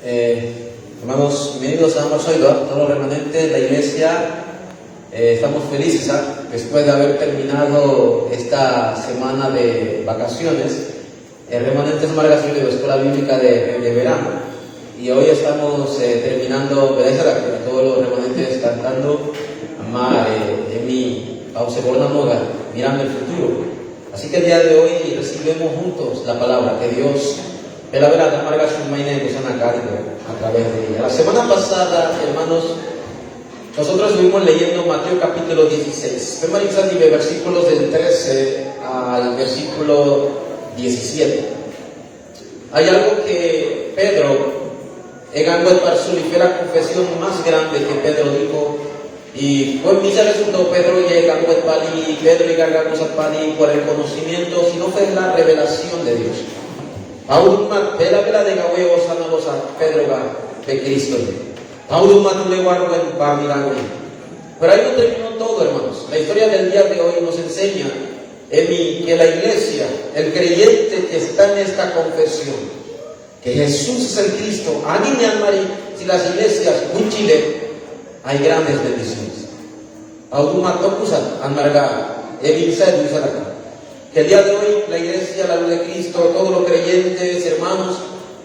Hermanos, bienvenidos a Marzoido, todos los remanentes de la iglesia. Estamos felices después de haber terminado esta semana de vacaciones. Remanentes Margasio de la Escuela Bíblica de verano. Y hoy estamos terminando, gracias a todos los remanentes cantando Emi Pauseborna Moga, mirando el futuro. Así que el día de hoy recibimos juntos la palabra que Dios a través de ella. La semana pasada, hermanos, nosotros estuvimos leyendo Mateo capítulo 16. Versículos del 13 al versículo 17. Hay algo que Pedro, fue la confesión más grande que Pedro dijo. Y fue mi resultado Pedro y por el conocimiento, sino fue la revelación de Dios. Aún más, vela de Gaweo Sanabosa, Pedro de Cristo. Aún más le guardo en Barmilagüe. Pero ahí no terminó todo, hermanos. La historia del día de hoy nos enseña que la iglesia, el creyente que está en esta confesión, que Jesús es el Cristo, si las iglesias, en Chile, hay grandes bendiciones. Aún más, que el día de hoy la iglesia, la luz de Cristo, todos los creyentes, hermanos,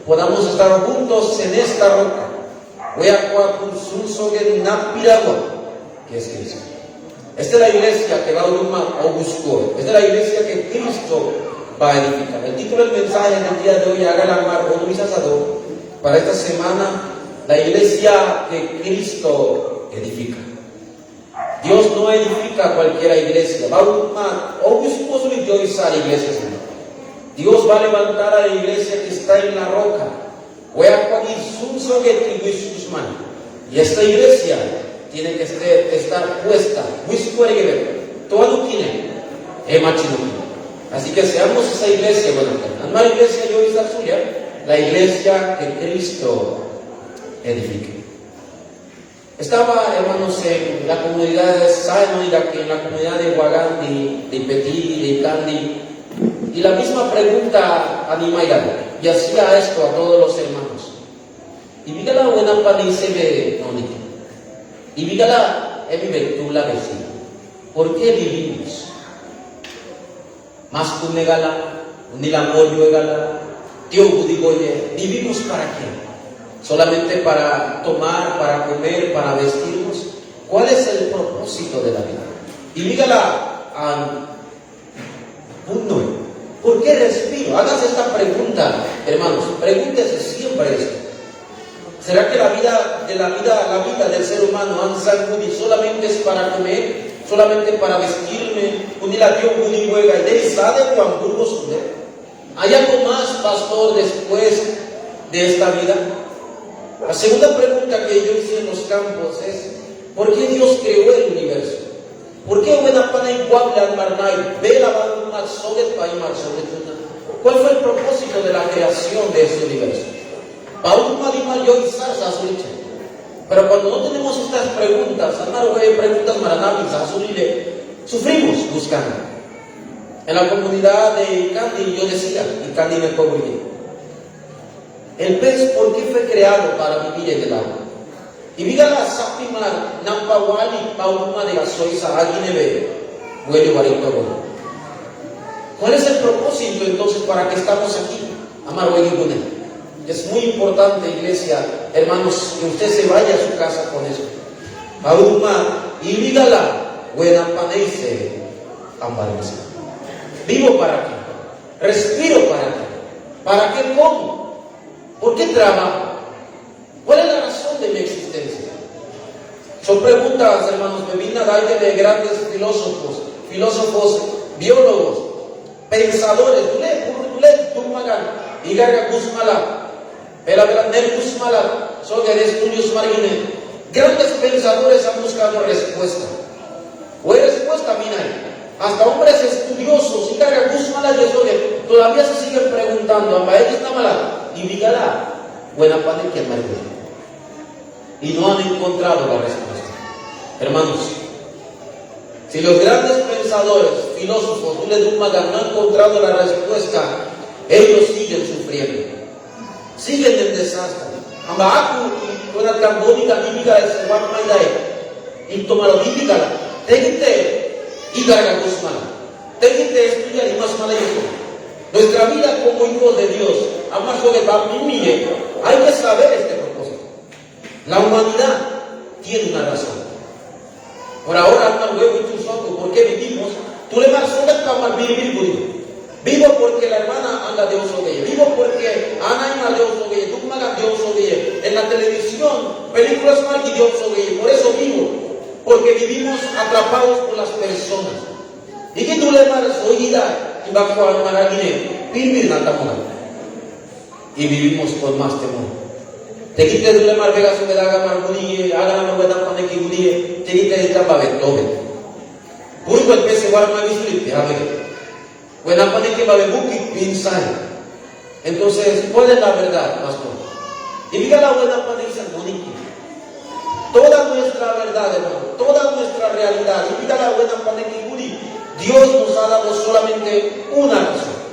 podamos estar juntos en esta roca. Que es Cristo. Esta es la iglesia que va a buscar. Esta es la iglesia que Cristo va a edificar. El título del mensaje del día de hoy, para esta semana, la iglesia que Cristo edifica. Dios no edifica cualquier iglesia. Dios va a levantar a la iglesia que está en la roca. Y esta iglesia tiene que estar puesta. Así que seamos esa iglesia. La iglesia que Cristo edifica. Estaba, hermanos, en la comunidad de Sainoiga, en la comunidad de Huagandi, de Petí, de Candi, y la misma pregunta animaira, y hacía esto a todos los hermanos. Y vígala buena panice de Noniki. Y vígala la vecina. ¿Por qué vivimos? Más kunegala, unilamoyo egala, tío budigoye, ¿vivimos para qué? ¿Solamente para tomar, para comer, para vestirnos? ¿Cuál es el propósito de la vida? Y dígala a ¿por qué respiro? Hágase esta pregunta, hermanos. Pregúntese siempre esto. ¿Será que la vida del ser humano solamente es para comer? ¿Solamente para vestirme? ¿Hay algo más, pastor, después de esta vida? La segunda pregunta que yo hice en los campos es: ¿por qué Dios creó el universo? ¿Por qué ¿cuál fue el propósito de la creación de este universo? Pero cuando no tenemos estas preguntas, sufrimos buscando. En la comunidad de Candi yo decía, y Candi me fue muy bien. El pez, ¿por qué fue creado para vivir en el agua? Y dígala sapimar, nampawali, pauma de gasoisa, aguinebe, huele barito. ¿Cuál es el propósito entonces para que estamos aquí? Amar hueguibune. Es muy importante, iglesia, hermanos, que usted se vaya a su casa con eso. Pauma, y dígala, buena paneise, ambarense. ¿Vivo para qué? ¿Respiro para qué? ¿Para qué como? ¿Por qué trabajo? ¿Cuál es la razón de mi existencia? Son preguntas, hermanos, me vine a dar de grandes filósofos, biólogos, pensadores. Grandes pensadores han buscado respuesta. ¿O hay respuesta? Mira, hasta hombres estudiosos todavía se siguen preguntando, y dígala, buena parte que y no han encontrado la respuesta. Hermanos, si los grandes pensadores, filósofos, no han encontrado la respuesta, ellos siguen sufriendo, siguen en desastre. amba aku buena cambónica bíblica de Juan Maidae y tomar bíblica tegite y carga gusmana tegite estudiar y más mala eso. Nuestra vida como hijos de Dios, además sobre mire, hay que saber este propósito. La humanidad tiene una razón. Por ahora anda huevo y tus ojos, ¿por qué vivimos? Tú le vas a vivir. Vivo porque la hermana anda de oso de ella. Vivo porque Ana anda de oso de ella. Tú anda de oso de ella. En la televisión, películas más de oso de ella. Por eso vivo. Porque vivimos atrapados por las personas. Y que tú le vas a oír y va a jugar a dinero. Vivir en la y vivimos con más temor. Te quite de la Vega sobre la gama armonía, haga la novedad para que te quite de trampa de todo. Puro el pez igual no ha visto y te abre. Buena pane que va a ver pinsar. Entonces, ¿cuál es la verdad, pastor? Y diga la buena pane y San Monique. Toda nuestra verdad, hermano, toda nuestra realidad, y diga la buena pane que Dios nos ha dado solamente una razón.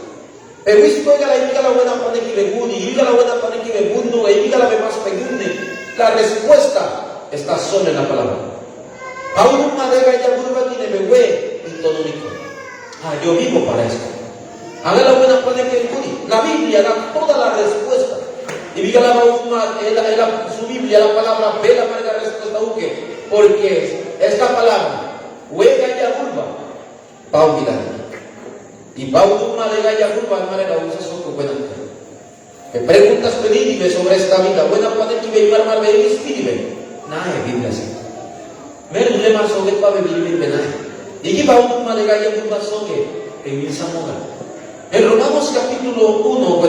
Pero esto es la buena pane que beguni, y diga la buena pane que begundo, y diga la más pegunde. La respuesta está sola en la palabra. Aún madera ya burba tiene bebé y todo rico. Yo vivo para esto. Haga la buena pane que beguni. La Biblia da toda la respuesta. Y diga su Biblia, la palabra, ve la marca respuesta porque esta palabra, huega ya burba, Paulina. Y Paulina de Gaya Curva, hermana, usa su buena. Me preguntas pedirme sobre esta vida. Buena para que me marmar de espíritu. Nada de Biblia así. Me le más sobre para vivir en nada. Y que Paulina de Gaya Curva sobre en mi Zamora. En Romanos capítulo 1,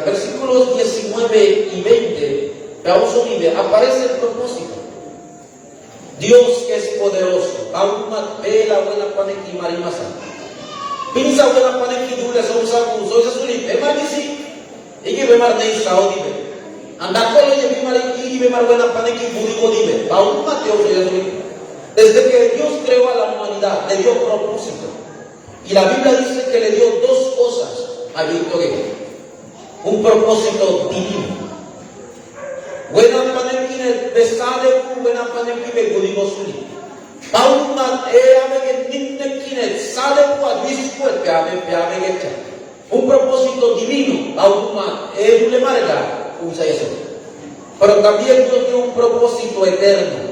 versículos 19 y 20, aparece el propósito. Dios que es poderoso. Paulina ve la buena para que marimasa. Pinsa buena pane que dure son sabu, soy sasuli, bemar disi, iki bemar nei saudi be. Anda kolo ye bemar iki bemar buena pane que burigo dibe. Aún Mateo soy sasuli. Desde que Dios creó a la humanidad, le dio propósito. Y la Biblia dice que le dio dos cosas a Víctor. Un propósito divino. Buena pane que besade, buena pane que burigo suli. Un propósito divino, pero también Dios tiene un propósito eterno.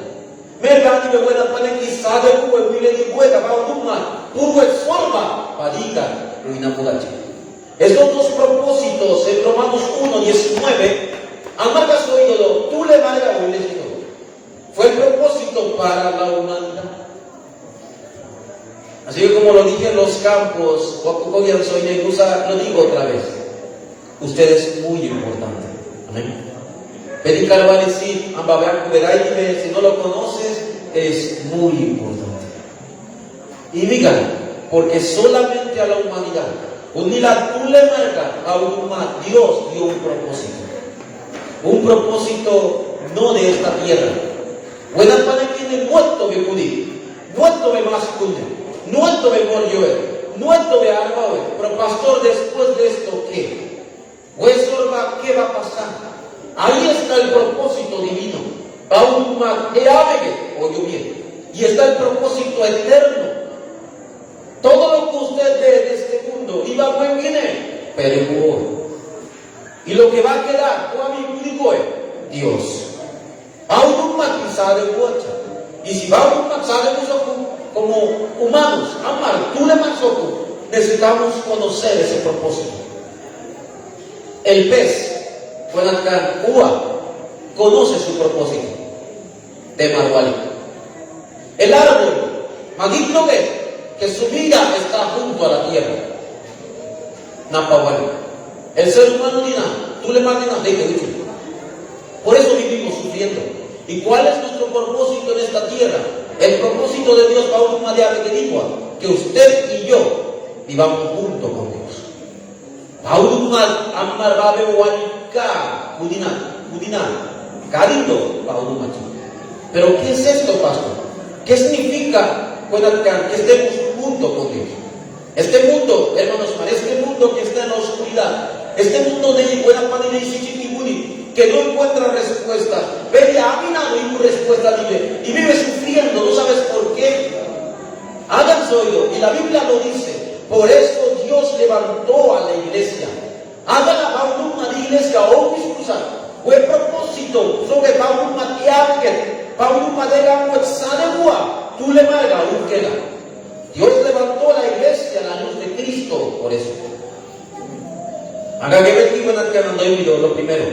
Estos dos propósitos en Romanos 1:19, amargas oído, tú le margas o le fue el propósito para la humanidad. Así que como lo dije en los campos, lo digo otra vez. Usted es muy importante. Amén. Pedicar va a decir, si no lo conoces, es muy importante. Y díganlo, porque solamente a la humanidad, unida tú le marcas a Dios dio un propósito. Un propósito no de esta tierra. Buena para quien muerto me pudí, muerto me masculino, muerto me murió, muerto me arma hoy. Pero pastor, después de esto, ¿qué? ¿Qué va a pasar? Ahí está el propósito divino. Y está el propósito eterno. Todo lo que usted ve de este mundo iba a buen viene, pero y lo que va a quedar, Dios. Y si vamos a pasar como humanos, necesitamos conocer ese propósito. El pez, conoce su propósito de Marwali. El árbol, magito que su vida está junto a la tierra. Napawali. El ser humano ni nada, tú le mandas de que por eso vivimos sufriendo. ¿Y cuál es nuestro propósito en esta tierra? El propósito de Dios para un madre que dijo que usted y yo vivamos juntos con Dios. Pero ¿qué es esto, pastor? ¿Qué significa que estemos juntos con Dios? Este mundo, hermanos, este mundo que está en la oscuridad, este mundo de buena manera y que que no encuentra respuesta, ve a mí no hay respuesta, y vive sufriendo, no sabes por qué. Háganse oído, y la Biblia lo dice, por eso Dios levantó a la iglesia. Hagan la bautuma de iglesia, o discusa, o el propósito, sobre bautuma de ángel, bautuma de la muetzanegua, tú le marga un queda. Dios levantó a la iglesia a la luz de Cristo, por eso. Haga que ver que lo primero.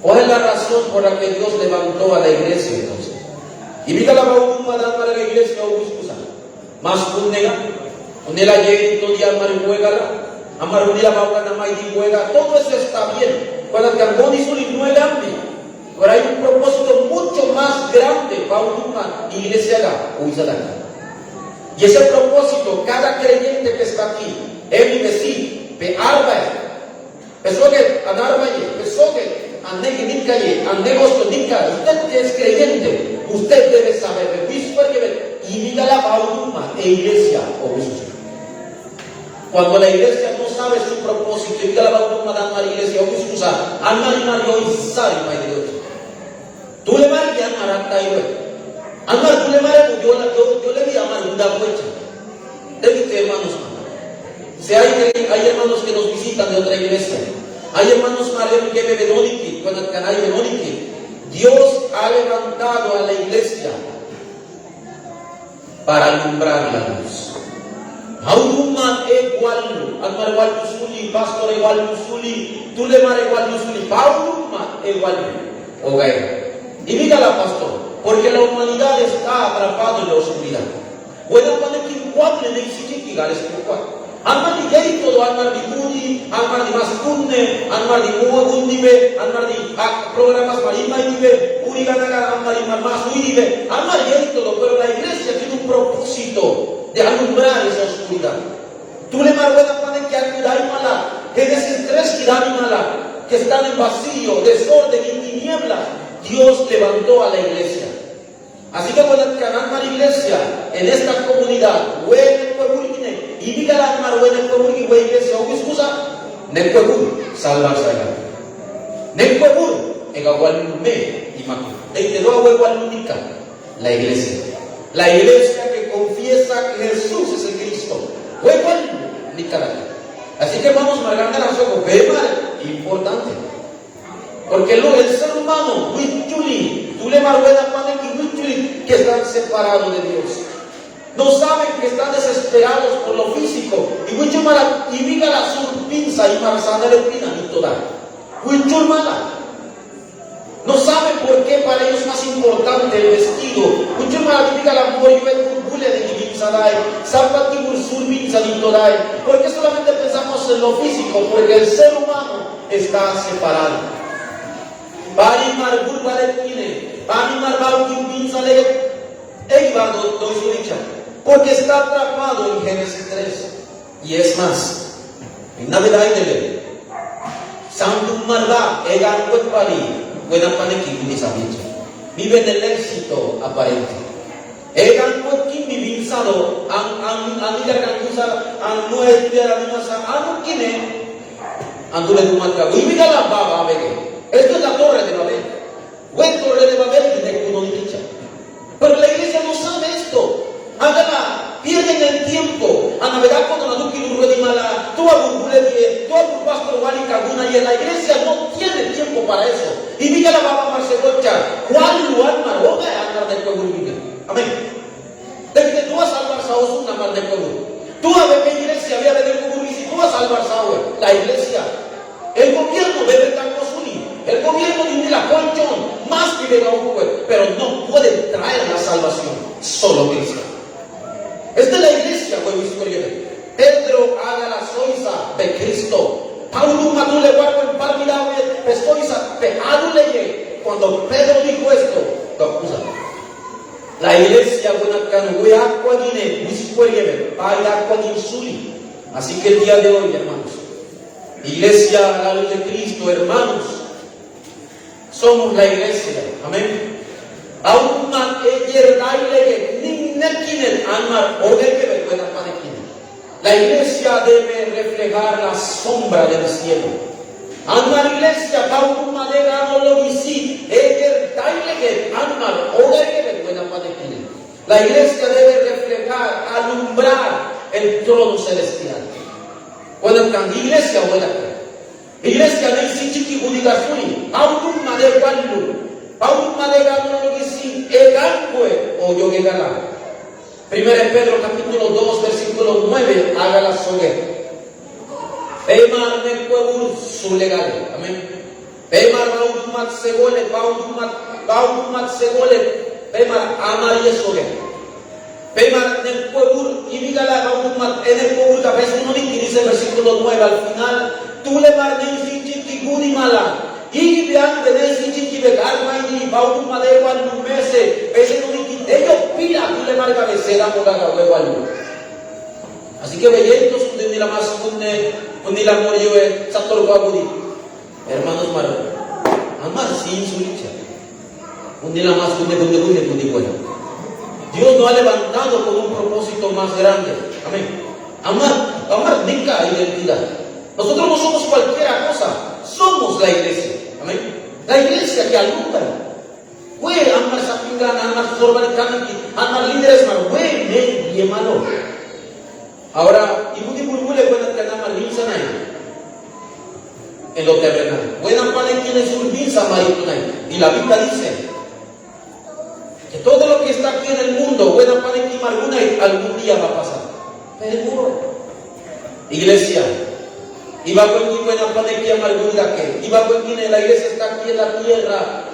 ¿Cuál es la razón por la que Dios levantó a la iglesia entonces? Y mira la bautuma de la iglesia, o discusa, más unela llega todo día marihuegala. Amar unida bauta na mai di juega, todo eso está bien. Cuando el carbón y soli no es grande, pero hay un propósito mucho más grande para una iglesia y ese propósito, cada creyente que está aquí, él me sí, pe arba, pensó que anarbaye, pensó que anegue negocio nica, usted que es creyente, usted debe saber, y mira la bautuma e iglesia o Jesús. Cuando la iglesia no sabe su propósito, y la bautuma de la iglesia, o excusa, alma y mario y sal, tú le vas a llamar a Tairo. Alma, tú le vas a yo le voy a llamar una huecha. De mis hermanos, si hay hermanos que nos visitan de otra iglesia, hay hermanos marianos que me Benónique, cuando el canal Benónique, Dios ha levantado a la iglesia para alumbrar la luz. Auma igual, almar igual usuli, pastor igual usuli, tú le mar igual usuli, Auma igual, okay. Y dígala, pastor, porque la humanidad está atrapada en la oscuridad. Bueno, cuando que igual le dice que gales por almar di gay todo, almar di muni, almar di mascunne, almar di muagundibe, almar di programas marima y dibe, uriganaga, almar di mamás uidibe, almar gay todo, pero la iglesia tiene un propósito de alumbrar esa oscuridad. Tú le marguenas para que ayudar mala, que desestrés que dan mala, que están en vacío, desorden y tinieblas. Dios levantó a la iglesia. Así que cuando canal la iglesia en esta comunidad, y diga la marguena y iglesia, o excusa, Necuebur, salvarse allá. Necuebur, en Agualume y Macu. En que no única, la iglesia. La iglesia que confiesa que Jesús es el Cristo. Así que vamos marcando la soco, importante. Porque el ser humano, tú le marguenas que están separados de Dios. No saben que están desesperados por lo físico. Y viga la surpinza y marzana de pina y toda. No saben por qué para ellos es más importante el vestido. Mucho más diga la amor y el bulle de Gibinzadai, Zapati Bursur Binzaditorai. ¿Por qué solamente pensamos en lo físico? Porque el ser humano está separado. Barimar Burbaletine, Barimar Bautin Binzale, Eibardo Doisulicha. Porque está atrapado en Génesis 3. Y es más, en Navidad y Nele, Santum Marda, Egan Wetpari. Buena paneki vive en el éxito aparente. Egan kuekin vivinsado anila kankusa anu estudiar animasa anu kine andule tumatka y mira la baba bege. Esto es la torre de Babel. Buen torre de Babel de kuno dicha. Pero la iglesia no sabe esto. Hágala, pierden el tiempo. A navegar con la duki de mala, tú a pastor Wali Kaguna, y en la iglesia no tiene tiempo para eso. Y diga la baba Marcelocha, ¿cuál lugar maroga andar del pueblo vive? Amén. Desde que tú vas al Barça una mar del pueblo. Tú a ver qué iglesia había de ver como si tú vas al Barça, la iglesia. El gobierno debe estar consumir. El gobierno tiene la colchón más que venga un pueblo, pero no puede traer la salvación. Solo Cristo. Esta es la iglesia, güey, Pedro haga la soisa de Cristo. Paulo Madule guardo en Parmidave, Pestoisa, Peadule. Cuando Pedro dijo esto, la iglesia buena canugüe acuadine, Miscueleve, Paya Acuadinsuli. Así que el día de hoy, hermanos, iglesia a la luz de Cristo, hermanos, somos la iglesia. Amén. Aún más la iglesia debe reflejar la sombra del cielo. Anmar iglesia, Paulo Madera, no lo visí, Eger, Taile, Anmar, Oger, buena panekine. La iglesia debe reflejar, alumbrar el trono celestial. Buena can, iglesia, buena can. Iglesia, no hay chiqui budigasuri, Paulo Madera, Paulo Madera, no lo visí, Egancue, o yo Gegala. 1 Pedro capítulo 2, versículo 9, haga la sogue. Pemar me puebul su legal. Amén. Pemar baudumat segole, baudumat segole, pemar amar y sogue. Pemar en el puebul y vigala baudumat en el puebul capítulo 1 dice versículo 9 al final. Tú le mar de sinchi guni mala. Y vean de sinchi de karma y baudumat de igual numese. Ese no dice ellos pila tú le mar cabecera por la huevo al así que veyentos un día más un día murió el Sator Guabudi, hermanos Maro, amar sin su lucha. Un día más un día bueno. Dios nos ha levantado con un propósito más grande. Amén. Amar dica identidad. Nosotros no somos cualquier cosa, somos la iglesia. Amén. La iglesia que alumbra. Güey, amar sapingana, amar sorbanicániki, amar líderes, güey, me y malo. Ahora, y muy burbule buena que nada más en lo terrenal. Buena para quien es un y la Biblia dice que todo lo que está aquí en el mundo, buena para quien algún día va a pasar. Pero, iglesia, iba con quien buena para quien alguna que, iba con quien la iglesia está aquí en la tierra,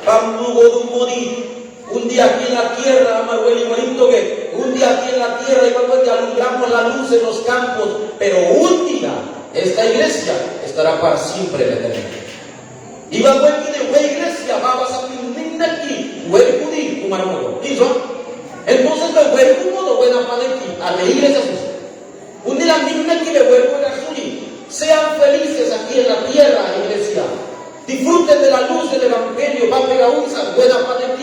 un día aquí en la tierra, un día aquí en la tierra, igual que alumbramos la luz en los campos, pero un día esta iglesia estará para siempre en la eternidad. Y va a ver que la iglesia va a pasar aquí, entonces me vuelvo uno buena para aquí, a la iglesia. Un día misma que le vuelvo a sean felices aquí en la tierra, iglesia. Disfruten de la luz del evangelio, va a pegar una buena para el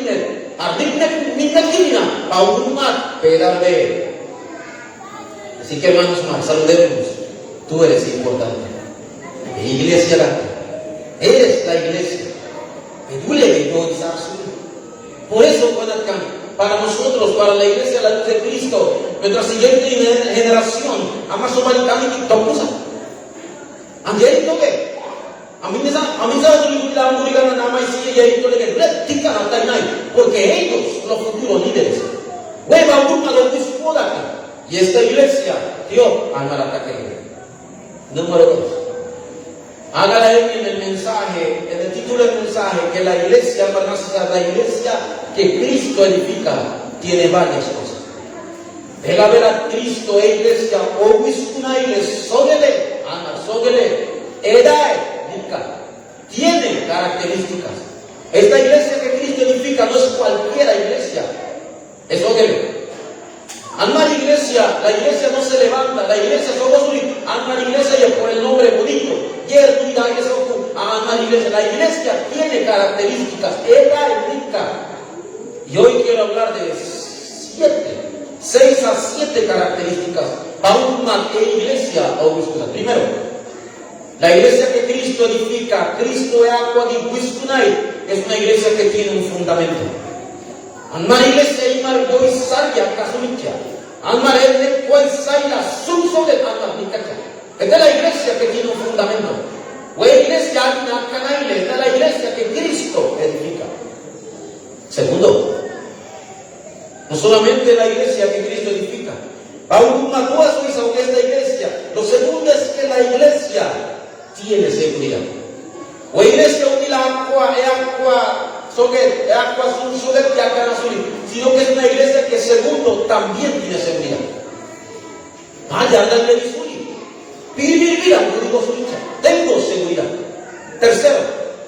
así que hermanos más, saludemos. Tú eres importante. Iglesia eres la iglesia. Por eso, para nosotros, para la iglesia de la luz de Cristo, nuestra siguiente generación, ama somalicamente topusa. Angelito que a mí me da la murigana nada más y ahí porque ellos, los futuros líderes, y esta iglesia, Dios, haga el ataque. Número 2. Hágala en el mensaje, en el título del mensaje, que la iglesia, la iglesia que Cristo edifica, tiene varias cosas. Deja ver a Cristo, iglesia, o una iglesia, sógele, tiene características. Esta iglesia que Cristo edifica no es cualquiera iglesia, es sógele. Alma iglesia, la iglesia no se levanta, la iglesia somos alma iglesia y por el nombre bonito. La iglesia tiene características, ella indica. Y hoy quiero hablar de 6 a 7 características para una iglesia augustina. Primero, la iglesia que Cristo edifica, Cristo es agua de Wiskunai, es una iglesia que tiene un fundamento. Alma iglesia y margo y salia casumicha. Alma el cuaisaila suso de alma nicacha. Esta es la iglesia que tiene un fundamento. O iglesia esta es la iglesia que Cristo edifica. Segundo, no solamente la iglesia que Cristo edifica. Esta iglesia. Lo segundo es que la iglesia tiene seguridad. O iglesia sino que es una iglesia que segundo también tiene seguridad. Vaya, andale de mira, no digo su lucha. Tengo seguridad. Tercero,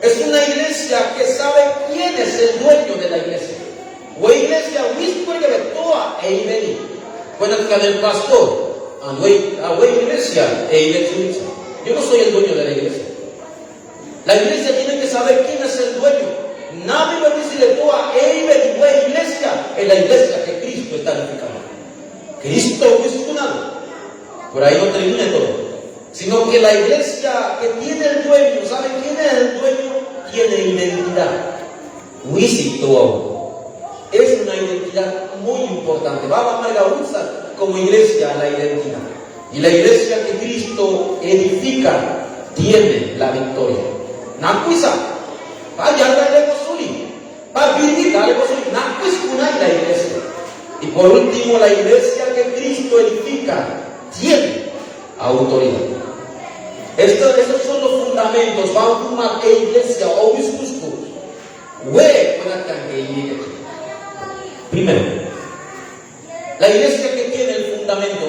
es una iglesia que sabe quién es el dueño de la iglesia. O iglesia, bueno, que el pastor, a iglesia, yo no soy el dueño de la iglesia. La iglesia tiene que saber quién es el dueño. Nadie lo dice de toda iglesia, es la iglesia que Cristo está edificando. Cristo es una. Por ahí no termina todo. Sino que la iglesia que tiene el dueño, ¿sabe quién tiene identidad. Es una identidad muy importante. Vamos a usar como iglesia la identidad. Y la iglesia que Cristo edifica tiene la victoria. Nakuisa, vaya darle posuli, va a vivir darle posuli. Nakuiscuna y la iglesia. Y por último, la iglesia que Cristo edifica tiene autoridad. Estos son los fundamentos. Vamos a una iglesia o discurso. Primero, la iglesia que tiene el fundamento.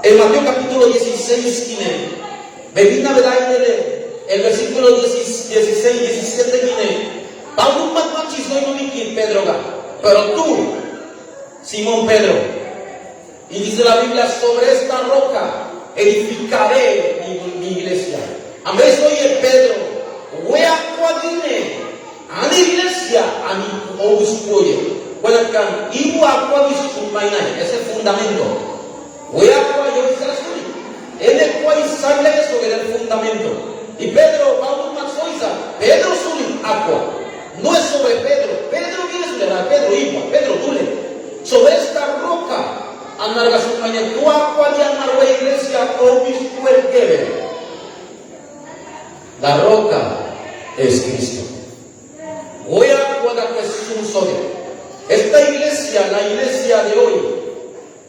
En Mateo capítulo 16, Bebina el versículo 16, 17, pero tú, Simón Pedro, y dice la Biblia, sobre esta roca edificaré mi iglesia. A mí soy el Pedro, voy a cuadrine, a la iglesia, a mi obispoye. Ese es el fundamento. Voy a cuadrine, en el cual sale eso que es el fundamento. Y Pedro, Pedro suli agua. No es sobre Pedro. Pedro viene sobre Pedro igual, Pedro dule. Sobre esta roca, anarga su mañana, tu agua de anarga iglesia, obispo el que la roca es Cristo. Voy a guardar que es un solo. Esta iglesia, la iglesia de hoy,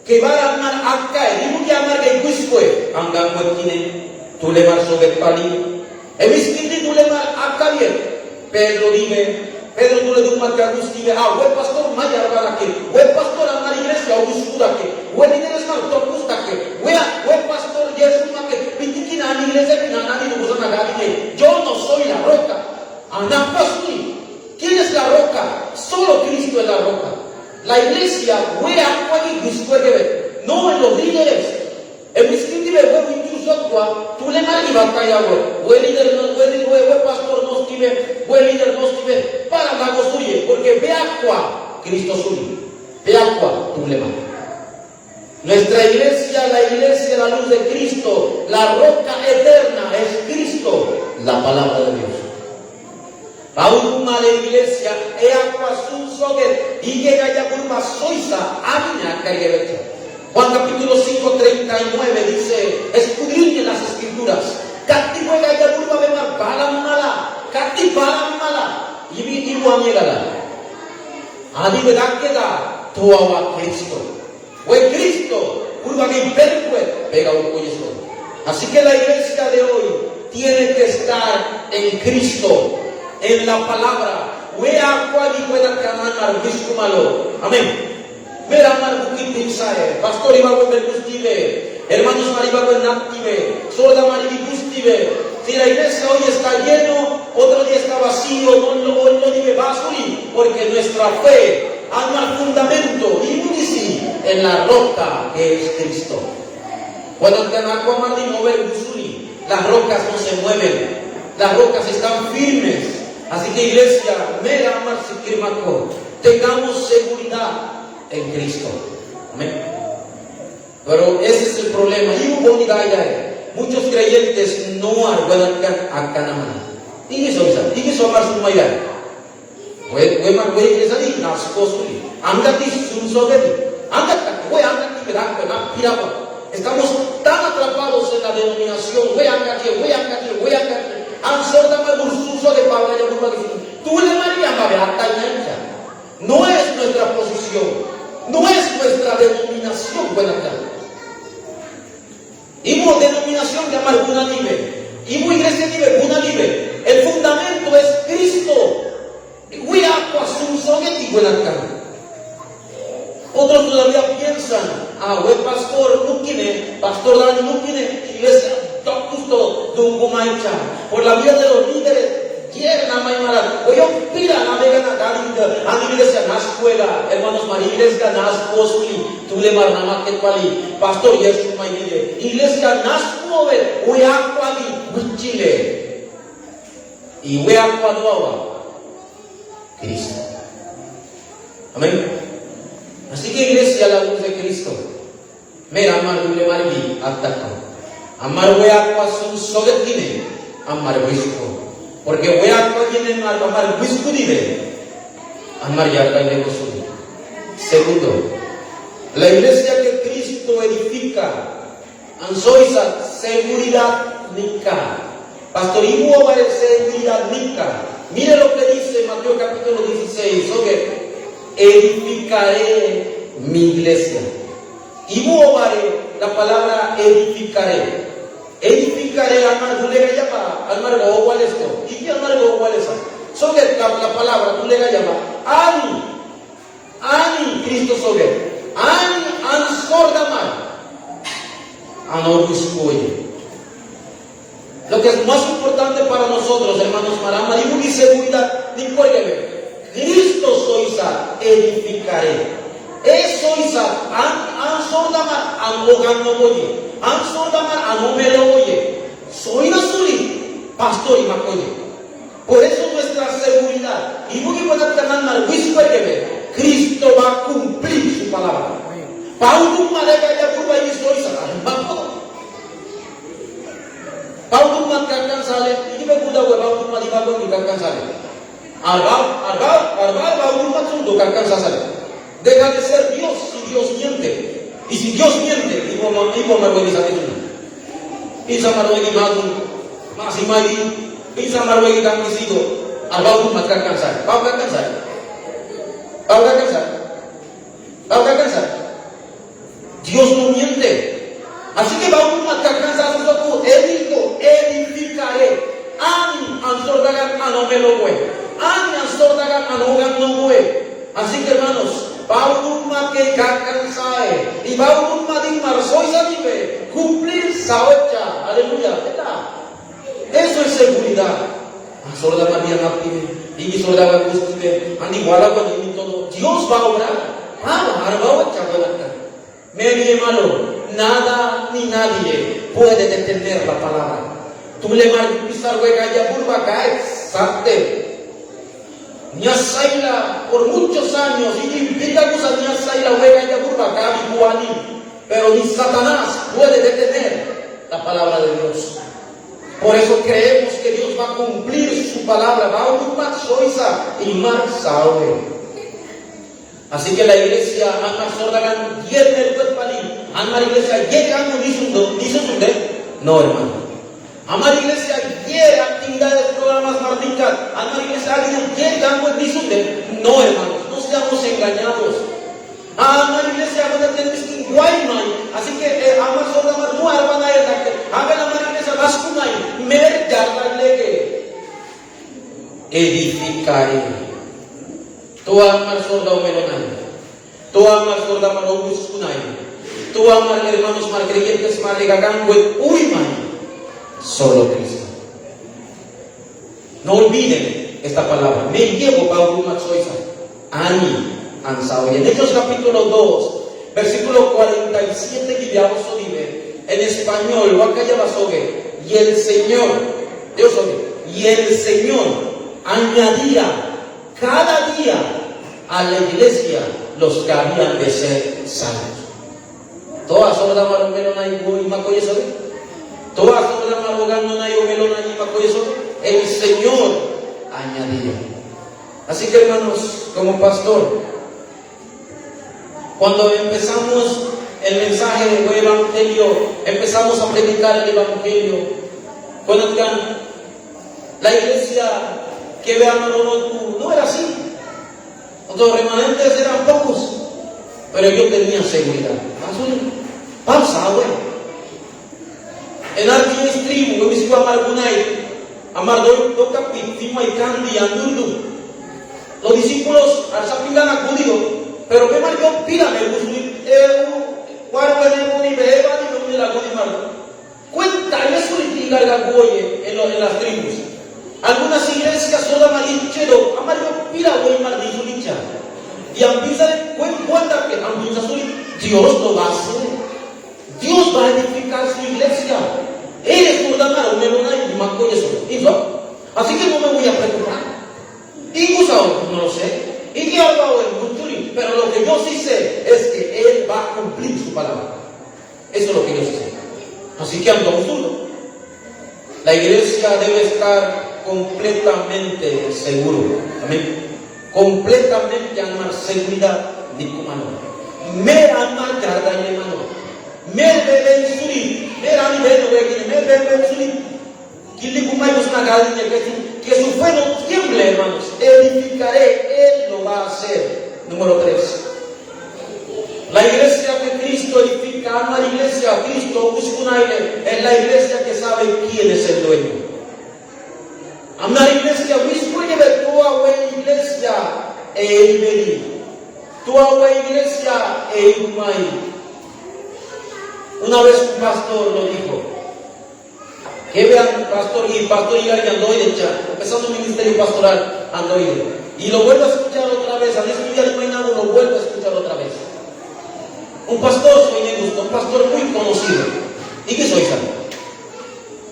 que va a andar acá, y voy a andar que fue, anga muertine, tú le vas sobre el palín. En mis quinti tú le vas acá bien. Pedro dime, Pedro tú le das un marcador, dime, buen pastor, maya para que, buen pastor, a la iglesia, o buscura que, buen líder es mal, tú gusta que, buen pastor, y es una que, pintiquina, a la iglesia, que nadie nos usa nada, yo no soy la roca, anda, pastor. ¿Quién es la roca? Solo Cristo es la roca. La iglesia, no en los líderes. En mis quinti tú le marcas y va a caer, buen líder, buen pastor, buen líder no estive para la construye, porque ve agua, Cristo suyo, ve agua, tú le marcas. Nuestra iglesia, la luz de Cristo, la roca eterna es Cristo, la palabra de Dios. Pauma de iglesia, e agua sun soger, y llega ya por una soisa, amina cayerecha. Juan capítulo 5, 39 dice, escudriñen las escrituras, cati juega ya por una vez balam mala, cati balam mala, y vi guamegala. Adi verdad queda, toa Cristo. O Cristo, curva que imperfue, pega un coño. Así que la iglesia de hoy tiene que estar en Cristo, en la palabra. Amén. Mira, pastor iba a volver gustive, hermanos mariba a volver sorda maribi gustive. Si la iglesia hoy está lleno, otro día está vacío, no dice basuri, porque nuestra fe anda al fundamento y unici en la roca que es Cristo. Cuando te van a mover gusuri, las rocas no se mueven, las rocas están firmes. Así que iglesia, tengamos seguridad en Cristo. Amén. Pero ese es el problema. Muchos creyentes no argumentan a Canamán. Y eso más un mayor. Estamos tan atrapados en la denominación. Tú le no es nuestra posición, no es nuestra denominación. Y denominación que amar una libre, y iglesia libre, el fundamento es Cristo. Otros todavía piensan, buen pastor no tiene, pastor Dani no tiene iglesia. Por la vida de los líderes, voy a opinar a la iglesia en la escuela, hermanos María, iglesia nas postli, tú le marnama que pali, pastor Jesús María, iglesia nas mover, voy a pali, Chile, y voy a cuadraba, Cristo. Amén. Así que iglesia, la luz de Cristo, mira, amar, le marví, ataca. Amar voy a cuasum sogetine, amar wisco. Porque voy a alguien amar wisco dive, amar ya la negocio. Segundo, la iglesia que Cristo edifica, ansoisa seguridad nica. Pastor Ibu va a seguridad nica. Mire lo que dice Mateo capítulo 16, edificaré mi iglesia. Ibu la palabra edificaré. Edificaré al le llama al margo igual esto. ¿Y qué al margo igual esa? Sobre la palabra tú le llama ani Cristo sobre ani ansordamar anorguscoye. Lo que es más importante para nosotros, hermanos, marama y seguridad ni Cristo soisa edificaré. Eso isa ansordamar anogano boye. Ansordamar anomelo boye. Soy nasuri pastor y macoye. Por eso nuestra seguridad, y muy importante Cristo va a cumplir su palabra. Paulo malega ya curva y soy Paulo matka sale, y me gusta que Paulo matka ni cancan sale. Arba, Paulo matsundo cancan sale. Deja de ser Dios si Dios miente. Y si Dios miente, y como marwediza de una. Y samarwedi más y más. Bisa marwegi kami sido, albau makan kansar, bau kansar. Dios no miente, así que bau makan kansar sesuatu edificaré, ani ansordagan anomelo gue, ani ansordagan anogan no gue. Así que hermanos, bau makan kansar, y bau makan marsoy sabibe, cumplir sawecha, aleluya, eso es seguridad. Solo la María Martínez, y solo la Agustín, Aniguala con todo. Dios va a obrar. Me malo, nada ni nadie puede detener la palabra. Tú le pisar huega ya burba cae, sante. Niasaila por muchos años, y diga cosa Niasaila huega ya burba cae, guaní. Pero ni Satanás puede detener la palabra de Dios. Por eso creemos que Dios va a cumplir su palabra. Va a ocupar soisa y más sabe. Así que la iglesia, Ana Sordagan, Yerner Huetpalín, Ana iglesia, llegando no, hermano. Amar iglesia, actividades, programas, marticas, Ana iglesia, llegando no, hermanos, no seamos engañados. Amar iglesia, así que Amar Sordagan, no arban a la iglesia, vascunay, mer yarlege, edificaré. Tu amar sorda melonay, tu amar sorda marobus kunay, tu amar hermanos mar creyentes mar legagan solo Cristo. No olviden esta palabra. Me llevo Pablo Matsoisa, Ani Ansao. Y en Hechos capítulo 2, versículo 47 que ya os vive en español, Wakayabasoge, y el Señor, Dios oye, y el Señor añadía cada día a la iglesia los que habían de ser salvos. Todas son las manos y macoyeso. Todas son las manos y macoyeso. El Señor añadía. Así que hermanos, como pastor, cuando empezamos el mensaje del evangelio, empezamos a predicar el evangelio, conozcan la iglesia que vean no era así. Los remanentes eran pocos, pero yo tenía seguridad. Pausa, güey. En Arquines tribu, yo me sigo a Margunay, a Toca Pitima y Candy, Andurdu. Los discípulos al Sapingan acudido, pero que mal yo pírame, cuéntale su en las tribus. Algunas iglesias solo amarillo, amarillo pira voy maldito licha. Y empieza de cuenta que Dios lo va a hacer. Dios va a edificar su iglesia. Él es un damaro, me lo da y manco eso. Así que no me voy a preocupar. Y no lo sé. Y que hago en Culturi. Pero lo que yo sí sé es que Él va a cumplir su palabra. Eso es lo que yo sí sé. Así que ando absurdo. La iglesia iglesia debe estar completamente seguro. Amén. Completamente amar seguridad di kumano. Mer amar jarda ile mano. Mer bebe suri, mer ani bebe wegi, mer bebe suri. Kili kumai busna gali que su fe no tiemble, hermanos. Edificaré, Él lo va a hacer. Número 3. La iglesia que Cristo edifica, ama la iglesia a Cristo, buscunaile, es la iglesia que sabe quién es el dueño. Ama la iglesia, wiscuine de tu iglesia, iberi. Tu iglesia, umai. Una vez un pastor lo dijo. Que vean, pastor y andoide, empezando un ministerio pastoral, andoide. Y lo vuelvo a escuchar otra vez, al estudiar el mainado lo vuelvo a escuchar otra vez. Un pastor, soy me gusta, un pastor muy conocido. ¿Y qué soy, santo?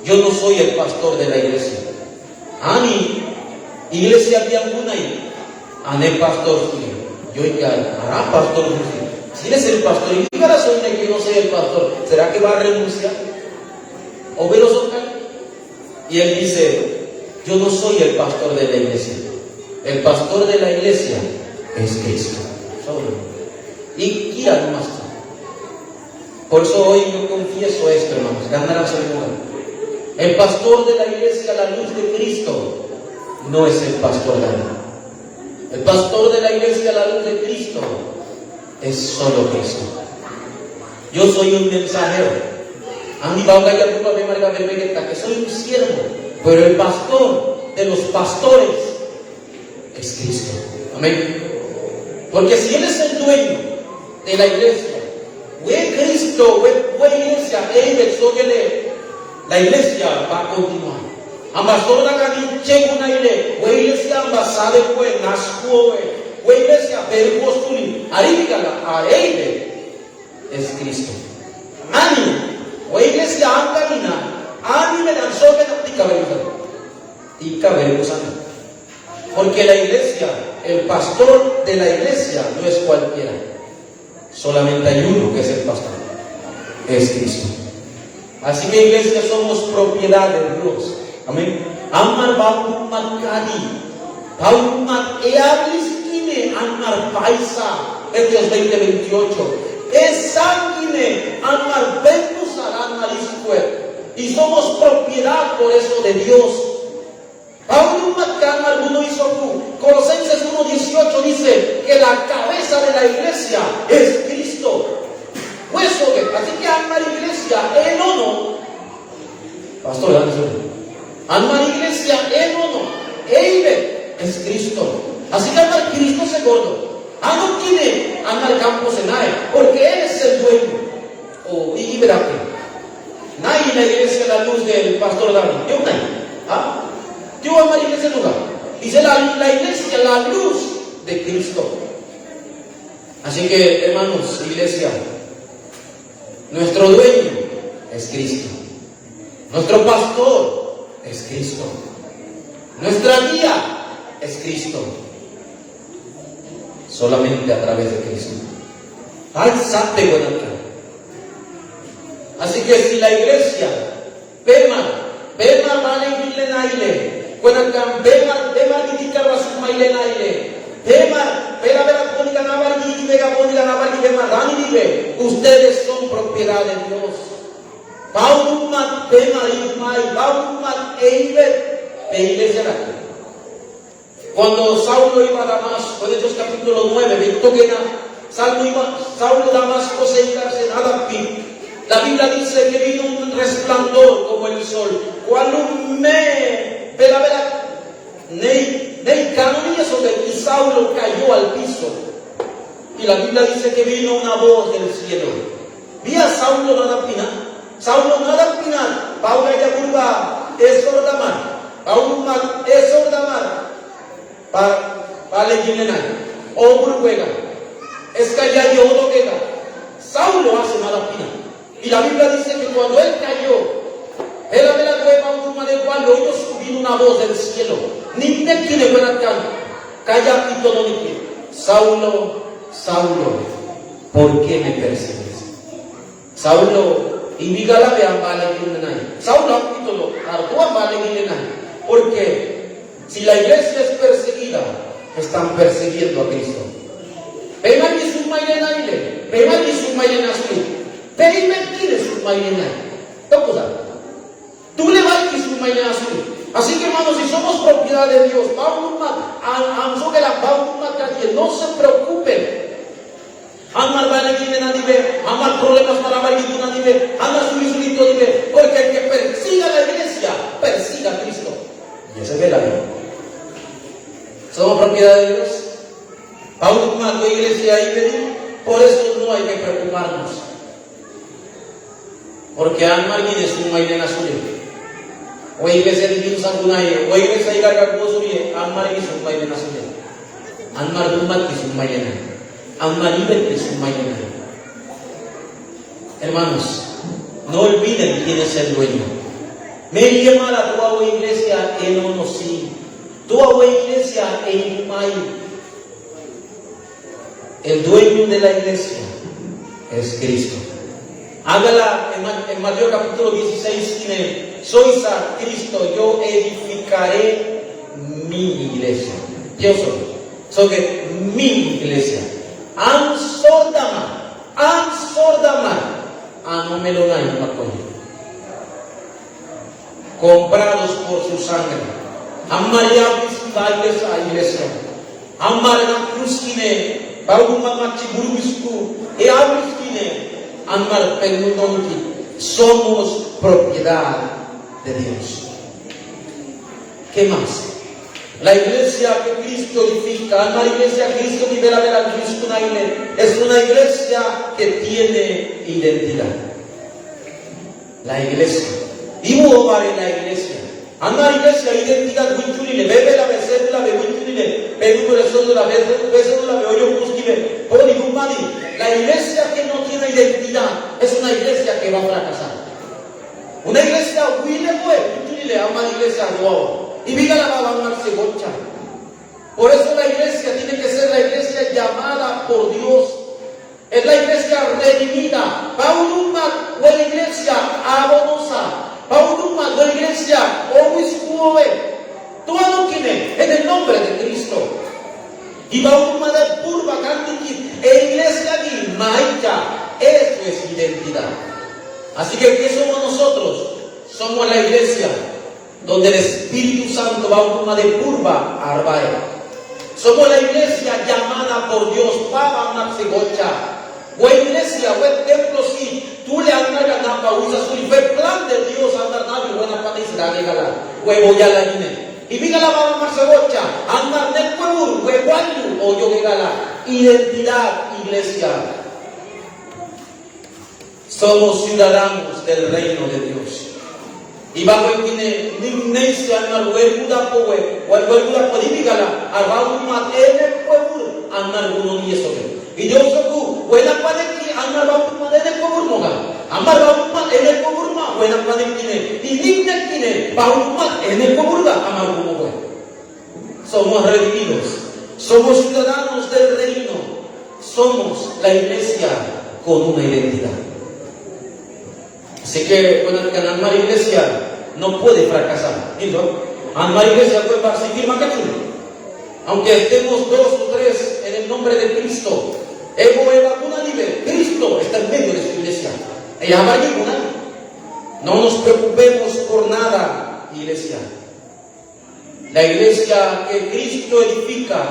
Yo no soy el pastor de la iglesia. Ani, iglesia alguna y ané pastor suyo. Yo hará pastor suyo. Si él es el pastor, ¿y qué razón de que yo no soy el pastor? ¿Será que va a renunciar? ¿O ve los otros? Y él dice, yo no soy el pastor de la iglesia. El pastor de la iglesia es Cristo. Y quiera más. Por eso hoy yo confieso esto, hermanos. Ganará su lugar. El pastor de la iglesia, la luz de Cristo, no es el pastor de la. El pastor de la iglesia, la luz de Cristo, es solo Cristo. Yo soy un mensajero. Que soy un siervo, pero el pastor de los pastores es Cristo. Amén. Porque si Él es el dueño de la iglesia, Cristo, iglesia, la iglesia va a continuar. Ambassador da gani cheguna ile, iglesia ambasade fue nasco, iglesia pergostuli, arikala a es Cristo. Ani o iglesia angamina, ani me dan sobre y caberusa. Porque la iglesia, el pastor de la iglesia no es cualquiera. Solamente hay uno que es el pastor, es Cristo. Así que iglesia somos propiedad de Dios. Amén. Amar baumat kadi, baumat eabliskine amar paisa. Hechos 20:28. Es sanguine amar venus aran alisque. Y somos propiedad por eso de Dios. Colosenses 1:18 dice que la cabeza de la iglesia es Cristo. Así que amar iglesia en uno. Pastor, amar iglesia en uno. Es Cristo. Así que amar Cristo se gordo. No tiene amar campos en aire, porque Él es el dueño. Y verá que nadie en la iglesia la luz del pastor David. Yo nadie. Yo amo la iglesia lugar. Dice la iglesia, la luz de Cristo. Así que, hermanos, iglesia, nuestro dueño es Cristo. Nuestro pastor es Cristo. Nuestra guía es Cristo. Solamente a través de Cristo. Así que si la iglesia, Bemar vale y ustedes son propiedad de Dios. Cuando Saulo iba a Damasco, en Hechos capítulo 9, Saulo Damasco se encarcelaba aquí. La Biblia dice que vino un resplandor como el sol. Y Saulo cayó al piso. Y la Biblia dice que vino una voz del cielo. Vi a Saulo nada pina. Saulo nada pina. Paulo ya curva es ordamar. Paulo es ordamar. Para leyenena. O burguega. Es que ya yo no queda. Saulo hace nada pina. Y la Biblia dice que cuando él cayó, era de la cueva última del cual oyó subir una voz del cielo. Ni te quiere buena calla y todo ni quiere. Saulo, Saulo, ¿por qué me persigues? Saulo, Ibigala be ambale ginenay. Sauna título, Artua ambale ginenay. Porque si la iglesia es perseguida, están persiguiendo a Cristo. Peman y su mayenay, peman y su mayenasui. Peman quiere su mayenay. Tú le vas y su mayenasui. Así que hermanos, si somos propiedad de Dios, no se preocupen. Amar amar problemas para amar su porque el que persiga la iglesia, persiga a Cristo. Y ese ve la vida. Somos propiedad de Dios. Paulo mató iglesia ahí, por eso no hay que preocuparnos. Porque amar y es un mañana suyo. O iglesia divino sangunaye, o iglesia iraga suyo, amar y es un mañana suyo. Amar dumat y es un mañana. Amar y es un mañana. Hermanos, no olviden quién es el dueño. Me llama a tu iglesia en Onosí, tu iglesia en Umay. El dueño de la iglesia es Cristo. Hágala en Mateo capítulo 16, tiene, sois a Cristo, yo edificaré mi iglesia. Yo soy que mi iglesia. Ansordama, no me lo dan, comprados por su sangre. Amaria la iglesia. Amar Cruskine, Baumamachi Burubisku, e Abriskine. Amar Penudonki, somos propiedad de Dios. ¿Qué más? La iglesia que Cristo edifica, la iglesia que Cristo libera de la Cristo, es una iglesia que tiene identidad. La iglesia. Y en la iglesia. Anda iglesia, identidad, winchulile, bebe la becédula, bebe winchulile, pedulo de sondo la becédula, bebe oyo busquive, poli gumani. La iglesia que no tiene identidad es una iglesia que va a fracasar. Una iglesia huile, winchulile, ama iglesia guau. Y viga la va a amarse gocha. Por eso la iglesia tiene que ser la iglesia llamada por Dios. Es la iglesia redimida. Pauluma, o la iglesia abonosa. Pauluma, la iglesia obiscuove. Todo quien en el nombre de Cristo. Y Pauluma de purva cantiki. E iglesia ni maicha. Eso es identidad. Así que ¿qué somos nosotros? Somos la iglesia donde el Espíritu Santo va a una de curva a Arbae. Somos la iglesia llamada por Dios para una cegocha. O iglesia, o el templo, si tú le andas ganando a Uisa, fue plan de Dios andar nada, buena patricidad de galar, huevo ya la ine. Y mira la baba marcegocha, andar de huevo, huevo, o yo de galar. Identidad, iglesia. Somos ciudadanos del reino de Dios. Y bajo el que iglesia andar huevuda po o el huevuda po dígala, arrao matene huevuda, andar uno ni eso. Y yo soy buena para que andar bajo madene huevuda, andar bajo madene huevuda, buena para que y digna que bajo madene huevuda, andar como bueno. Somos redimidos, somos ciudadanos del reino, somos la iglesia con una identidad. Así que cuando la iglesia no puede fracasar. La iglesia puede seguir macachú. Aunque estemos 2 o 3 en el nombre de Cristo, Cristo está en medio de su iglesia. No nos preocupemos por nada, iglesia. La iglesia que Cristo edifica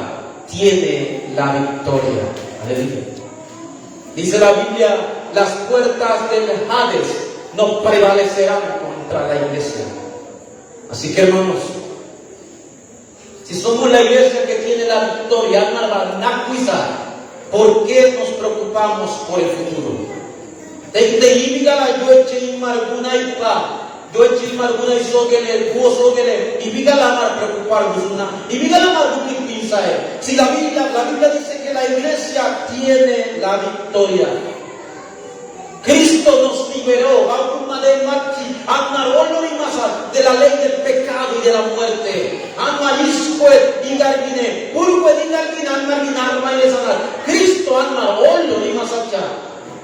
tiene la victoria. Aleluya. Dice la Biblia, las puertas del Hades no prevalecerán contra la iglesia. Así que hermanos, si somos la iglesia que tiene la victoria, ¿por qué nos preocupamos por el futuro? Si la Biblia dice que la iglesia tiene la victoria. Cristo nos liberó de la ley del pecado y de la muerte. Cristo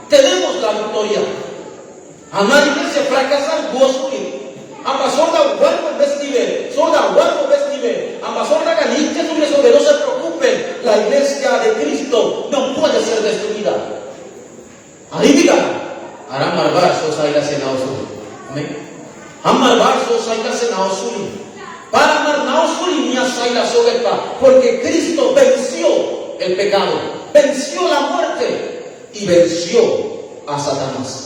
tenemos la victoria. Amar iglesia fracasar gozuli. Amba sorda huerco vestible, sorda huerco vestible. Amba sorda galicia sobre eso que no se preocupen. La iglesia de Cristo no puede ser destruida. Ahí diga, harán marbar sosailas en Ausuli. Amén. Amar sosailas en Ausuli. Para amar Ausuli ni asailas sogepa. Porque Cristo venció el pecado, venció la muerte y venció a Satanás.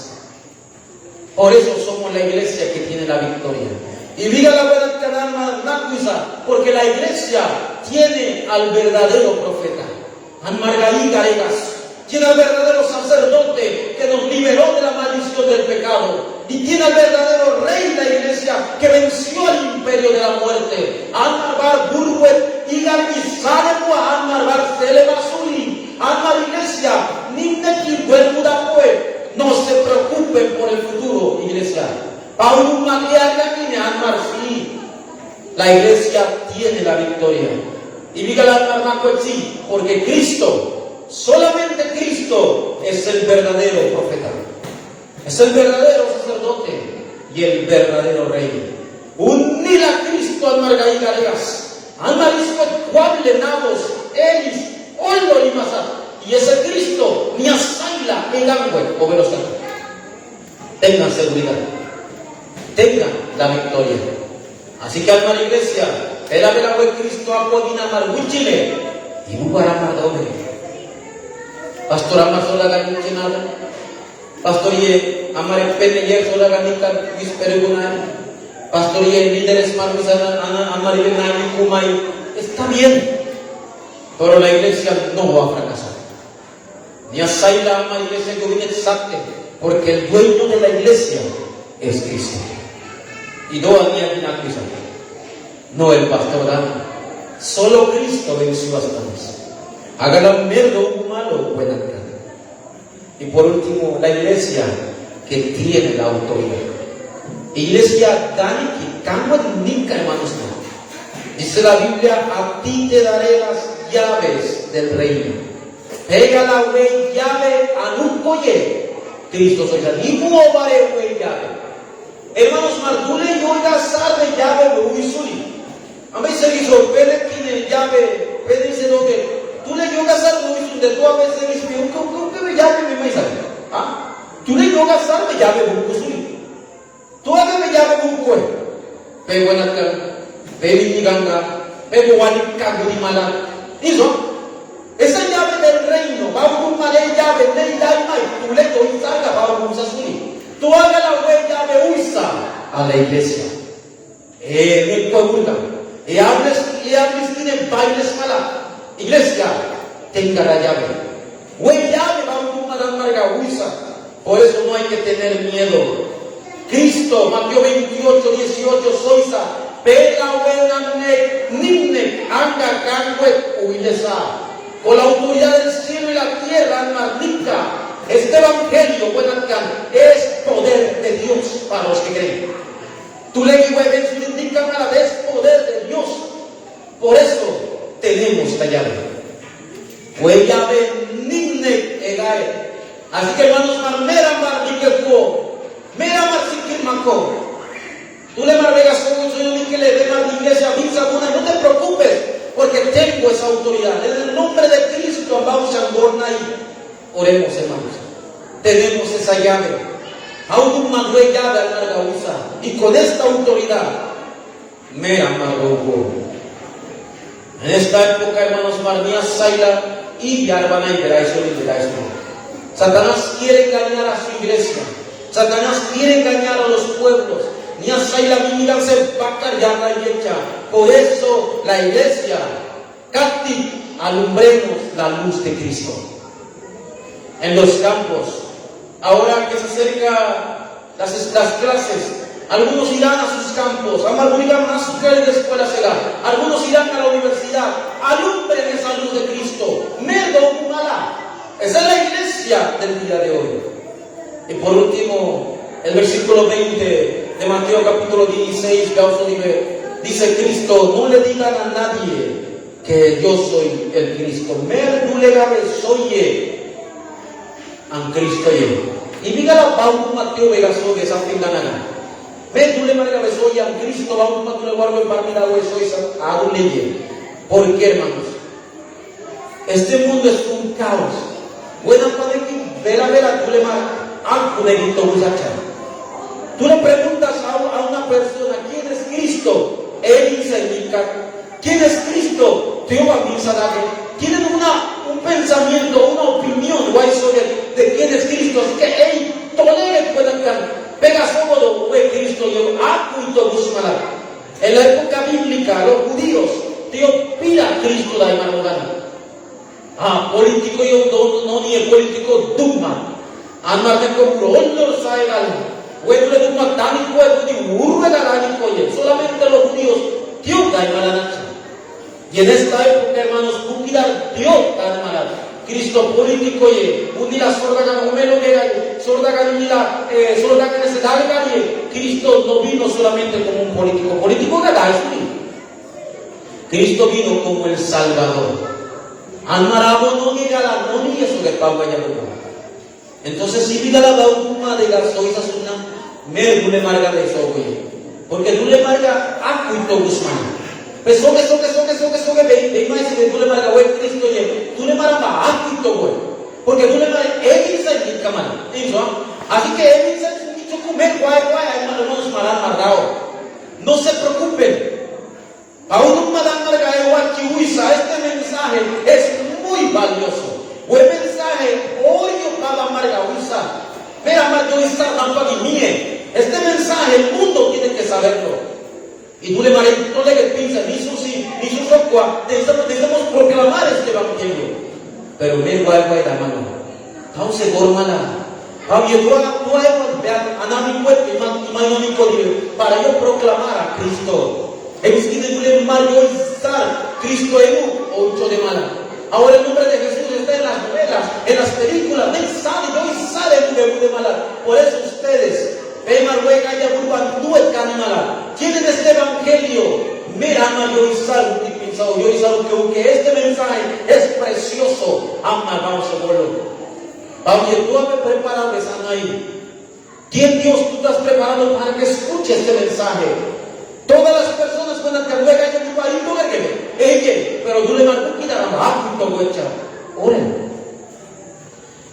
Por eso somos la iglesia que tiene la victoria. Y diga la buena alma Nacuisa, porque la iglesia tiene al verdadero profeta, al Margaí Garegas, tiene al verdadero sacerdote que nos liberó de la maldición del pecado, y tiene al verdadero rey de la iglesia que venció al imperio de la muerte. Almarbar Burwet y Gargizaremua, Almarbar Celebasuli, Almar iglesia, Nimneki Buelmudapue. No se preocupen por el futuro, iglesia. La iglesia tiene la victoria. Y diga la alma sí, porque Cristo, solamente Cristo es el verdadero profeta, es el verdadero sacerdote y el verdadero rey. Unir a Cristo al Margarita Regas, al marisco cuable nabos, elis, oldo y masa. Y ese Cristo, ni a Saila, ni Gangüe, o velocidad. Tengan seguridad, tengan la victoria. Así que alma la iglesia, el abelagüe Cristo apodina marguchile, y un guaramar doble. Pastor amar sola ganichinada, pastor ye amar el pene yer sola ganica, visperegunay, pastor ye líderes marguisana, amar el nani kumay. Está bien, pero la iglesia no va a fracasar. Ni a Saila ama iglesia que viene exacte, porque el dueño de la iglesia es Cristo. Y no había quien acusar, no el pastor Dani. Solo Cristo venció a Satanás. Haga la mierda un malo, buena cara. Y por último, la iglesia que tiene la autoridad. Iglesia Dani que cambia nunca, hermanos. Dice la Biblia: a ti te daré las llaves del reino. Pega la wey llave a un coye. Cristo soy la dibujo vare wey llave. Hermanos, Martule yo gastar de llave muy suli. A mí se hizo pele tiene llave, pele dice donde tú le yo gastar muy suli de tú a veces dice que me llave me mai sabe. Ah, tú le yo gastar de llave muy suli. Tú a me llave muy coye. Pe buena cara, pe viniganga, pe buani cago di mala. Eso. Esa llave del reino, va a buscar la llave del daima y tú le doy saga, va a usar su. Tú haga la huella de usa a la iglesia. El pueblo, y hables tienen bailes mala. Iglesia, tenga la llave. Huella llave, va a buscar la marga usa. Por eso no hay que tener miedo. Cristo, Mateo 28, 18, soisa, pega huella nimne, anga cangüe, huilesa. Con la autoridad del cielo y la tierra, maldita, este evangelio, es poder de Dios para los que creen. Tú le dices, indican a la vez poder de Dios. Por eso tenemos la llave. Pues llave nimne egae. Así que hermanos, mera mardiqueco, mera marsiquilmaco. Tú le marvegas con un sueño que le dé más de iglesia, no te preocupes. Porque tengo esa autoridad. En el nombre de Cristo vamos a engornar. Oremos, hermanos. Tenemos esa llave. Aún un madre llave al larga usa. Y con esta autoridad, me amargo. En esta época, hermanos, Marnia Saila y Yarvana y Veráis. Satanás quiere engañar a su iglesia. Satanás quiere engañar a los pueblos. Ni a Saila ni mirarse vaca yarra y hecha. Por eso la iglesia, Cati, alumbremos la luz de Cristo en los campos. Ahora que se acerca las clases, algunos irán a sus campos, algunos irán a sus escuelas, algunos irán a la universidad. Alumbren esa luz de Cristo. Merdo Humala. Esa es la iglesia del día de hoy. Y por último, el versículo 20 de Mateo capítulo 16, dice Cristo: no le digan a nadie que yo soy el Cristo. Merdulegame soy an Cristo ye. Ibigala baum Mateo Vegaso de San Pinganana. Ve tú le marca beso y a Cristo baum Mateo le guardo en parmida hueso y a un leye. ¿Por qué, hermanos? Este mundo es un caos. Buena para que vela tú le marcas algo de grito muchacha. Tú le preguntas a una persona quién es Cristo, él indica quién es Cristo, Dios va a tienen un pensamiento, una opinión de quién es Cristo, así que él tolere puedan pega solo fue Cristo yo acuito busmala. En la época bíblica los judíos Dios pida a Cristo la imanogana. Político yo no ni el político duma. Anmarme como olor saegal. Bueno le duma tan y cuerpo de burro de solamente los judíos Dios da imanogana. Y en esta época, hermanos, unidad Dios tan mala. Cristo político ye, unidad sorda can umelo que sorda can unidad, sorda can ese dalga ye. Cristo no vino solamente como un político, político que da eso. Cristo vino como el Salvador. Almarabo no llega no ni eso que Pablo ya lo. Entonces si vida la bauma de gasoil asuna, me le marga de eso porque tú le marga a cuito Guzmán. Pues so que ve más que tú le marcas güey Cristo ye, tú le marcas a Cristo güey, porque tú le marcas él dice que cámara, así que él dice dicho comer guay hermanos marcado, no se preocupen, a uno madan marca igual que Huiza, este mensaje es muy valioso, buen mensaje hoy yo cada marca Huiza, mira marca Huiza tampoco y mire, este mensaje el mundo tiene que saberlo. Y tú le mareas, no le piensas, ni su socua, necesitamos proclamar este evangelio. Pero me guay la mano. Kau se gormana. Kau yo tú anami cuerpo y mano para yo proclamar a Cristo. Hemos querido mayorizar Cristo en un 8 de mala. Ahora el nombre de Jesús está en las novelas, en las películas, no sabe de mala. Por eso ustedes tienen este evangelio. Mira, yo que este mensaje es precioso. Vamos a verlo. Aunque tú has preparado esa ahí. ¿Quién Dios tú estás preparado para que escuche este mensaje? Todas las personas pueden que luego haya un país no le pero tú le mandas oren.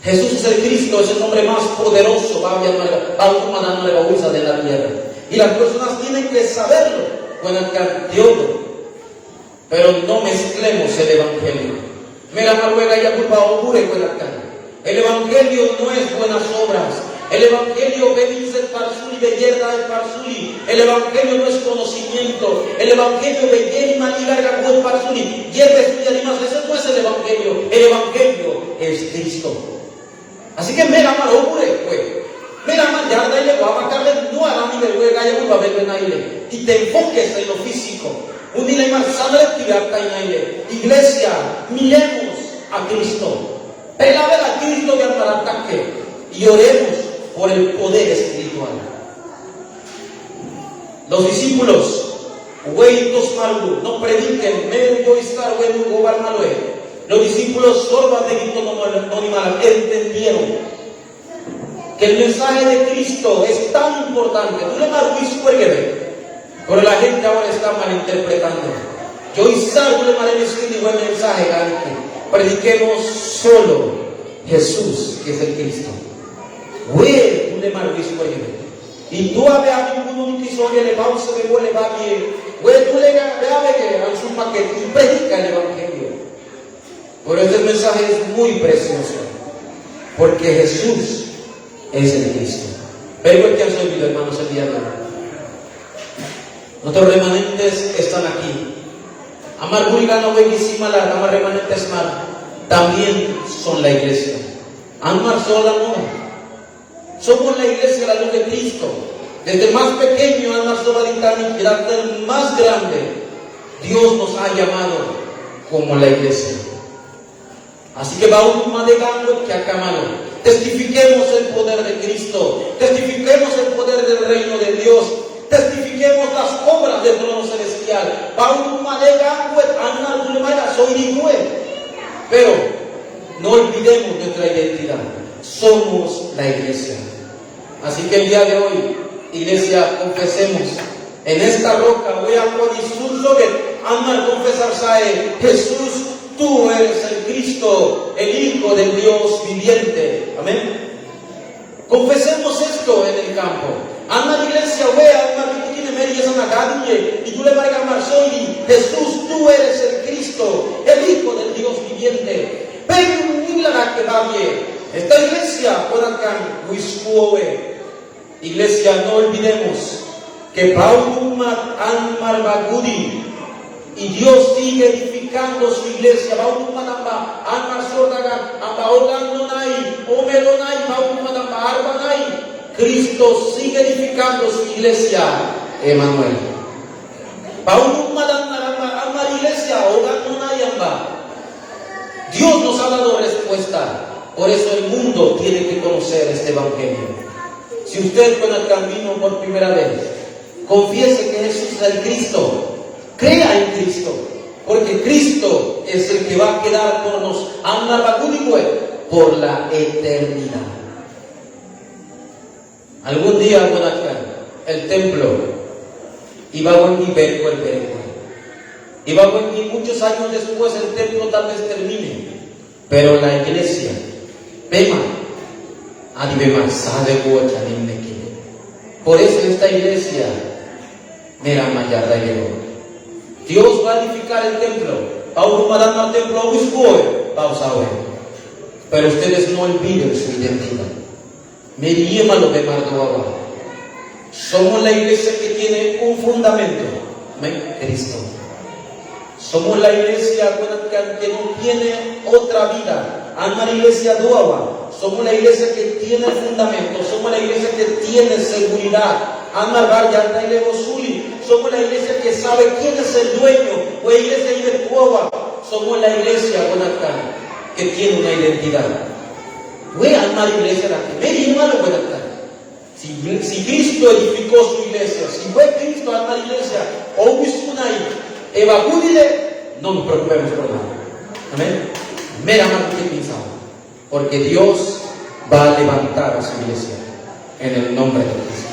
Jesús es el Cristo, es el hombre más poderoso de la tierra. Y las personas tienen que saberlo. Pero no mezclemos el evangelio. El evangelio no es buenas obras. El evangelio bendice el parsuli, belleza el parsuli. El evangelio no es conocimiento. El evangelio belleza manilarga el parsuli. Hierve estudia animas. Ese no es el evangelio. El evangelio es Cristo. Así que mira mal ocurre, pues. Mira mal ya da llegó a marcarle no a la nivel de gaya vuelva a verlo en aire y te enfoques en lo físico. Un día más sangre tirarta en aire. Iglesia, miremos a Cristo. Pelave a Cristo de ataque y oremos por el poder espiritual. Los discípulos, hueitos malu, no prediquen, medio estar huevo gobernador. Los discípulos sorban de Cristo no entendieron que el mensaje de Cristo es tan importante. Tú le pero la gente ahora está malinterpretando. Yo y salgo de malentendido buen mensaje, prediquemos solo Jesús, que es el Cristo. Y tú a ver a ningún episodio le vamos a ver, le va bien. Tú le veas que a su paquete y predica el evangelio. Pero este mensaje es muy precioso, porque Jesús es el Cristo. Pero que han oído, hermanos, el día de hoy. Nuestros remanentes están aquí. Amar Burigano, buenísima la amar remanentes mar. También son la iglesia. Amar sola no. Somos la iglesia, la luz de Cristo. Desde el más pequeño, Amar sola y hasta el más grande. Dios nos ha llamado como la iglesia. Así que va un madegando que acamado. Testifiquemos el poder de Cristo. Testifiquemos el poder del reino de Dios. Testifiquemos las obras del trono celestial. Va un madegando soy. Pero no olvidemos nuestra identidad. somos la iglesia. Así que el día de hoy, iglesia, confesemos. En esta roca voy a Jesús sobre andar confesar sae. Jesús, tú eres el Cristo, el Hijo del Dios viviente. Amén. Confesemos esto en el campo. Anda iglesia, wea, anda que tiene media en la calle y tú le marcas Marsoli. Jesús, tú eres el Cristo, el Hijo del Dios viviente. Pero mira que va bien. Esta iglesia, iglesia, no olvidemos que Paulo Anmar Bagudi y Dios sigue edificando su iglesia. Cristo sigue edificando su iglesia, Emanuel. Dios nos ha dado respuesta. Por eso el mundo tiene que conocer este evangelio. Si usted con el camino por primera vez, confiese que Jesús es el Cristo, crea en Cristo, porque Cristo es el que va a quedar por nos por la eternidad. Algún día el templo iba a muchos años después el templo tal vez termine, pero la iglesia por eso esta iglesia Dios va a edificar el templo. Pero ustedes no olviden su identidad. Somos la iglesia que tiene un fundamento, Cristo. Somos la iglesia que no tiene otra vida. Alma iglesia Duaba. Somos la iglesia que tiene el fundamento. Somos la iglesia que tiene seguridad. Alma Barya Suli. Somos la iglesia que sabe quién es el dueño. O iglesia Ibertuaba. Somos la iglesia que tiene una identidad. Alma iglesia si Cristo edificó su iglesia, si fue Cristo alma iglesia, o no nos preocupemos por nada. Amén. Meramente pensamos, porque Dios va a levantar a su iglesia en el nombre de Cristo.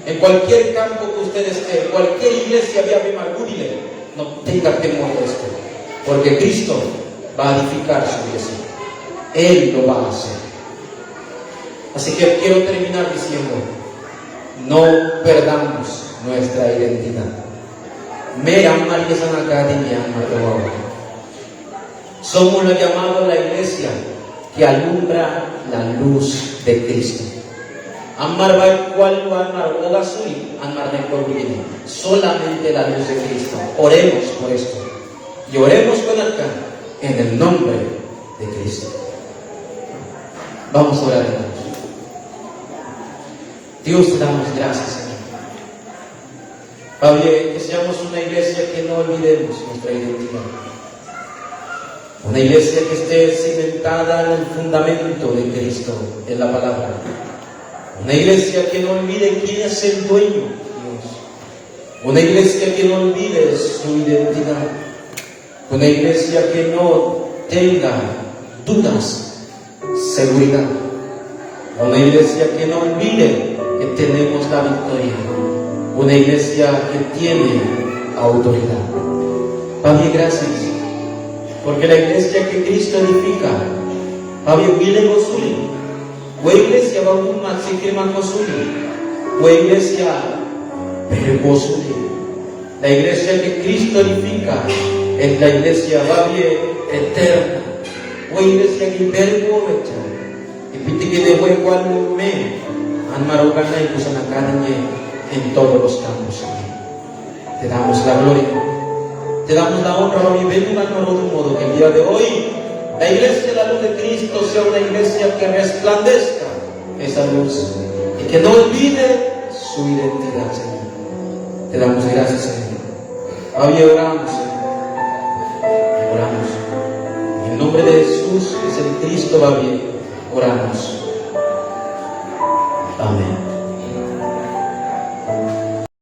En cualquier campo que usted esté, cualquier iglesia no tenga temor de esto, porque Cristo va a edificar su iglesia. Él lo va a hacer. Así que quiero terminar diciendo, no perdamos nuestra identidad. Somos lo llamado la iglesia que alumbra la luz de Cristo. Solamente la luz de Cristo. Oremos por esto. Y oremos con acá en el nombre de Cristo. Vamos a orar, hermanos. Dios, te damos gracias, Señor. Padre, que seamos una iglesia que no olvidemos nuestra identidad. Una iglesia que esté cimentada en el fundamento de Cristo, en la palabra. Una iglesia que no olvide quién es el dueño, Dios. Una iglesia que no olvide su identidad. Una iglesia que no tenga dudas, seguridad. Una iglesia que no olvide que tenemos la victoria. Una iglesia que tiene autoridad. Padre, gracias, porque la iglesia que Cristo edifica, Padre, huile gozuli, o iglesia va un maxikema gozuli, o iglesia pergozuli. La iglesia que Cristo edifica es la iglesia, Padre, eterna, o iglesia que pergovecha, y piti que de buen cual me han marocana y pusan acá en todos los campos. Te damos la gloria, te damos la honra, Padre. Ven de un modo que el día de hoy la iglesia, la luz de Cristo, sea una iglesia que resplandezca esa luz y que no olvide su identidad, Señor. Te damos gracias, Señor. Padre, oramos, Señor. Oramos. En el nombre de Jesús, que es el Cristo, Padre, oramos.